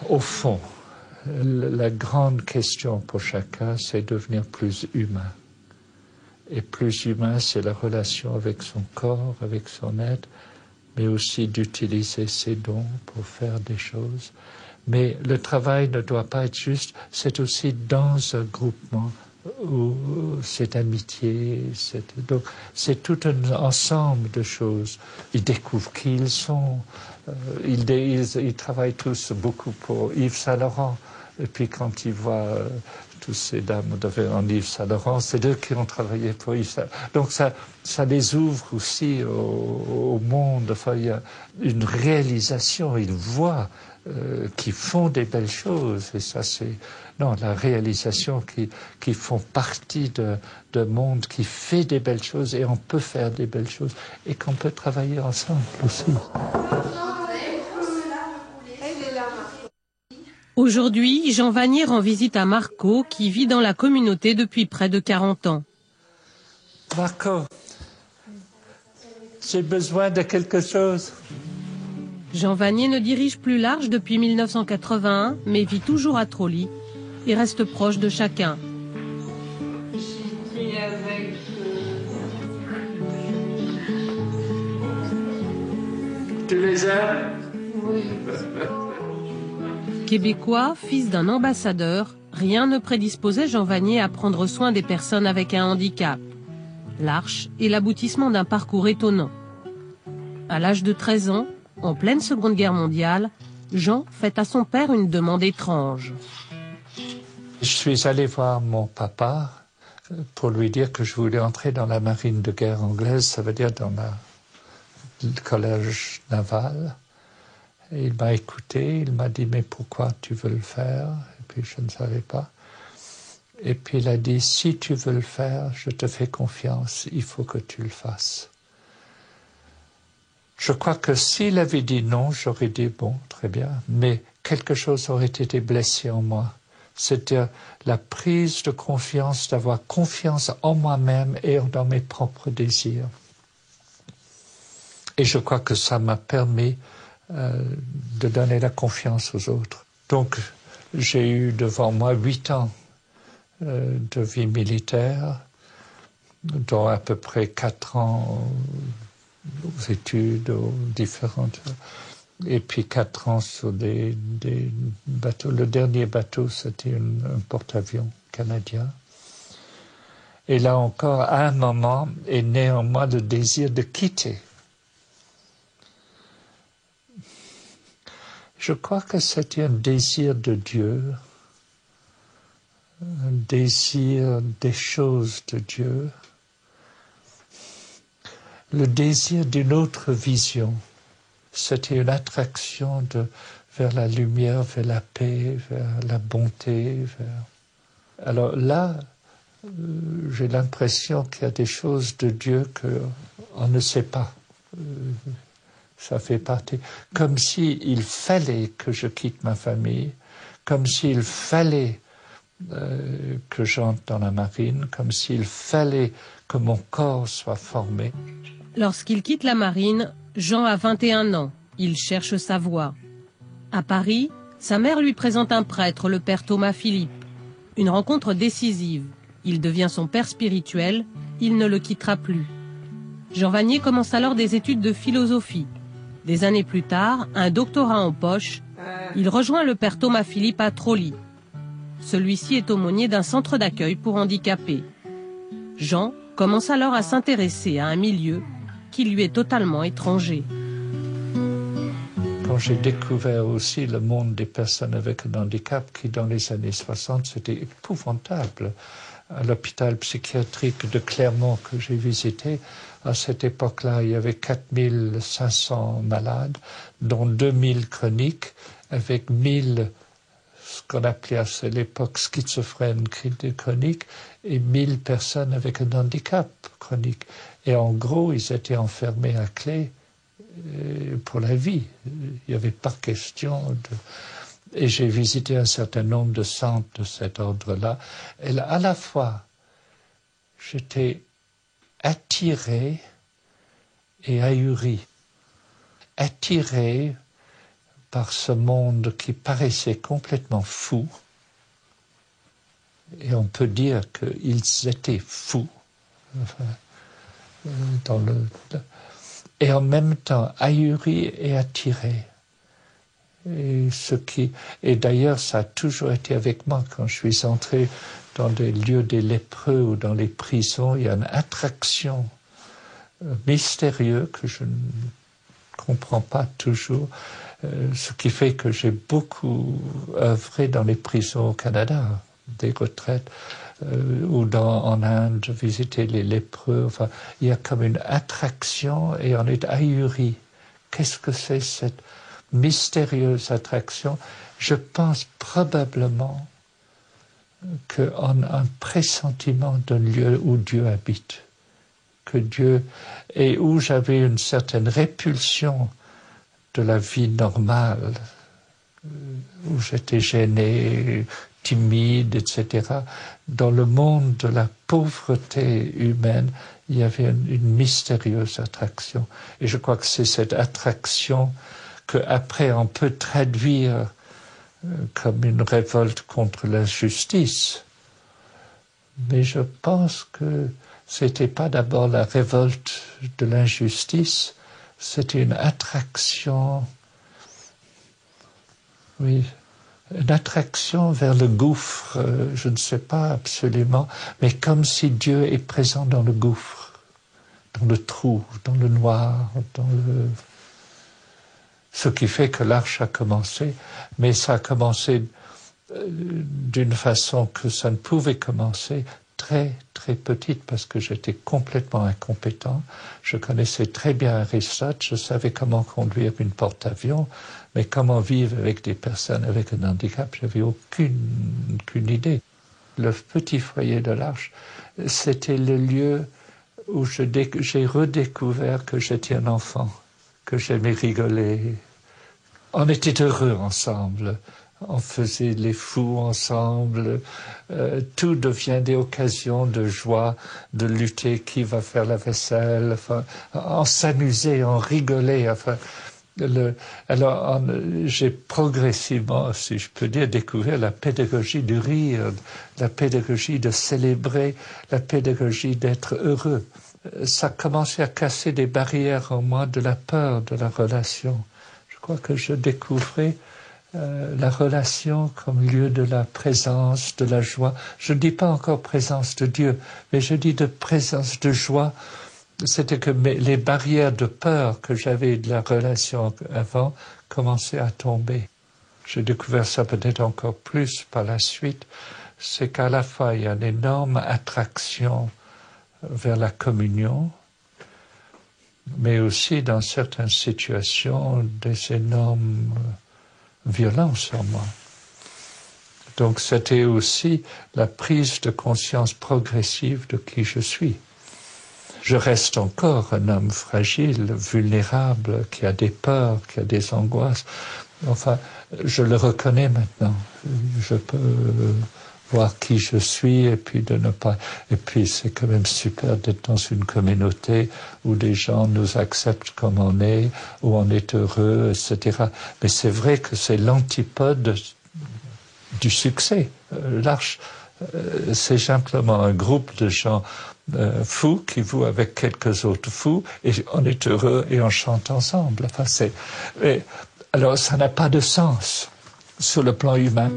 Au fond, la grande question pour chacun, c'est de devenir plus humain. Et plus humain, c'est la relation avec son corps, avec son être, mais aussi d'utiliser ses dons pour faire des choses. Mais le travail ne doit pas être juste, c'est aussi dans un groupement où c'est amitié, donc c'est tout un ensemble de choses. Ils découvrent qui ils sont, ils travaillent tous beaucoup pour Yves Saint Laurent, et puis quand ils voient toutes ces dames en Yves Saint Laurent, c'est eux qui ont travaillé pour Yves Saint Laurent. Donc ça les ouvre aussi au monde, enfin il y a une réalisation, ils voient qui font des belles choses, et ça c'est la réalisation qui font partie d'un monde qui fait des belles choses, et on peut faire des belles choses, et qu'on peut travailler ensemble aussi. Aujourd'hui, Jean Vanier rend visite à Marco, qui vit dans la communauté depuis près de 40 ans. Marco, j'ai besoin de quelque chose. Jean Vanier ne dirige plus large depuis 1981, mais vit toujours à Trolly et reste proche de chacun. Tu les aimes? Oui. Québécois, fils d'un ambassadeur, rien ne prédisposait Jean Vanier à prendre soin des personnes avec un handicap. L'Arche est l'aboutissement d'un parcours étonnant. À l'âge de 13 ans, en pleine Seconde Guerre mondiale, Jean fait à son père une demande étrange. Je suis allé voir mon papa pour lui dire que je voulais entrer dans la marine de guerre anglaise, ça veut dire dans le collège naval. Et il m'a écouté, il m'a dit « mais pourquoi tu veux le faire ?» Et puis je ne savais pas. Et puis il a dit « si tu veux le faire, je te fais confiance, il faut que tu le fasses. » Je crois que s'il avait dit non, j'aurais dit bon, très bien, mais quelque chose aurait été blessé en moi. C'était la prise de confiance, d'avoir confiance en moi-même et dans mes propres désirs. Et je crois que ça m'a permis de donner la confiance aux autres. Donc, j'ai eu devant moi 8 ans de vie militaire, dont à peu près 4 ans aux études, aux différentes... Et puis 4 ans sur des bateaux. Le dernier bateau, c'était un porte-avions canadien. Et là encore, à un moment, est né en moi le désir de quitter. Je crois que c'était un désir de Dieu, un désir des choses de Dieu, le désir d'une autre vision. C'était une attraction vers la lumière, vers la paix, vers la bonté. Alors là, j'ai l'impression qu'il y a des choses de Dieu qu'on ne sait pas. Ça fait partie. Comme s'il fallait que je quitte ma famille, comme s'il fallait que j'entre dans la marine, comme s'il fallait que mon corps soit formé. Lorsqu'il quitte la marine, Jean a 21 ans. Il cherche sa voie. À Paris, sa mère lui présente un prêtre, le père Thomas Philippe. Une rencontre décisive. Il devient son père spirituel. Il ne le quittera plus. Jean Vanier commence alors des études de philosophie. Des années plus tard, un doctorat en poche, il rejoint le père Thomas Philippe à Trolly. Celui-ci est aumônier d'un centre d'accueil pour handicapés. Jean commence alors à s'intéresser à un milieu qui lui est totalement étranger. Quand j'ai découvert aussi le monde des personnes avec un handicap, qui dans les années 60, c'était épouvantable. À l'hôpital psychiatrique de Clermont que j'ai visité, à cette époque-là, il y avait 4500 malades, dont 2000 chroniques, avec 1000, ce qu'on appelait à l'époque schizophrènes chroniques, et 1000 personnes avec un handicap chronique. Et en gros, ils étaient enfermés à clé pour la vie. Il n'y avait pas question de... Et j'ai visité un certain nombre de centres de cet ordre-là. Et là, à la fois, j'étais attiré et ahuri. Attiré par ce monde qui paraissait complètement fou. Et on peut dire qu'ils étaient fous, et en même temps ahuris et attirés. Et d'ailleurs, ça a toujours été avec moi. Quand je suis entré dans des lieux des lépreux ou dans les prisons, il y a une attraction mystérieuse que je ne comprends pas toujours, ce qui fait que j'ai beaucoup œuvré dans les prisons au Canada, des retraites, ou en Inde, visiter les lépreux. Enfin, il y a comme une attraction et on est ahuri. Qu'est-ce que c'est cette mystérieuse attraction? Je pense probablement qu'on a un pressentiment d'un lieu où Dieu habite, que Dieu, et où j'avais une certaine répulsion de la vie normale, où j'étais gêné, timide, etc. Dans le monde de la pauvreté humaine, il y avait une mystérieuse attraction. Et je crois que c'est cette attraction qu'après on peut traduire comme une révolte contre l'injustice. Mais je pense que c'était pas d'abord la révolte de l'injustice, c'était une attraction, oui, une attraction vers le gouffre, je ne sais pas absolument, mais comme si Dieu est présent dans le gouffre, dans le trou, dans le noir, ce qui fait que l'arche a commencé, mais ça a commencé d'une façon que ça ne pouvait commencer, très, très petite, parce que j'étais complètement incompétent. Je connaissais très bien Aristote, je savais comment conduire une porte-avions, mais comment vivre avec des personnes avec un handicap, j'avais aucune idée. Le petit foyer de l'Arche, c'était le lieu où j'ai redécouvert que j'étais un enfant, que j'aimais rigoler. On était heureux ensemble. On faisait les fous ensemble, tout devient des occasions de joie, de lutter, qui va faire la vaisselle, enfin, on s'amusait, on rigolait, enfin, j'ai progressivement, si je peux dire, découvert la pédagogie du rire, la pédagogie de célébrer, la pédagogie d'être heureux. Ça commençait à casser des barrières en moi de la peur de la relation. Je crois que je découvrais la relation comme lieu de la présence, de la joie. Je ne dis pas encore présence de Dieu, mais je dis de présence de joie. C'était que les barrières de peur que j'avais de la relation avant commençaient à tomber. J'ai découvert ça peut-être encore plus par la suite. C'est qu'à la fois, il y a une énorme attraction vers la communion, mais aussi dans certaines situations, des énormes violence en moi. Donc c'était aussi la prise de conscience progressive de qui je suis. Je reste encore un homme fragile, vulnérable, qui a des peurs, qui a des angoisses. Enfin, je le reconnais maintenant. Je peux voir qui je suis et puis de ne pas... Et puis c'est quand même super d'être dans une communauté où des gens nous acceptent comme on est, où on est heureux, etc. Mais c'est vrai que c'est l'antipode du succès. L'Arche, c'est simplement un groupe de gens fous qui vouent avec quelques autres fous et on est heureux et on chante ensemble. Enfin, alors ça n'a pas de sens sur le plan humain.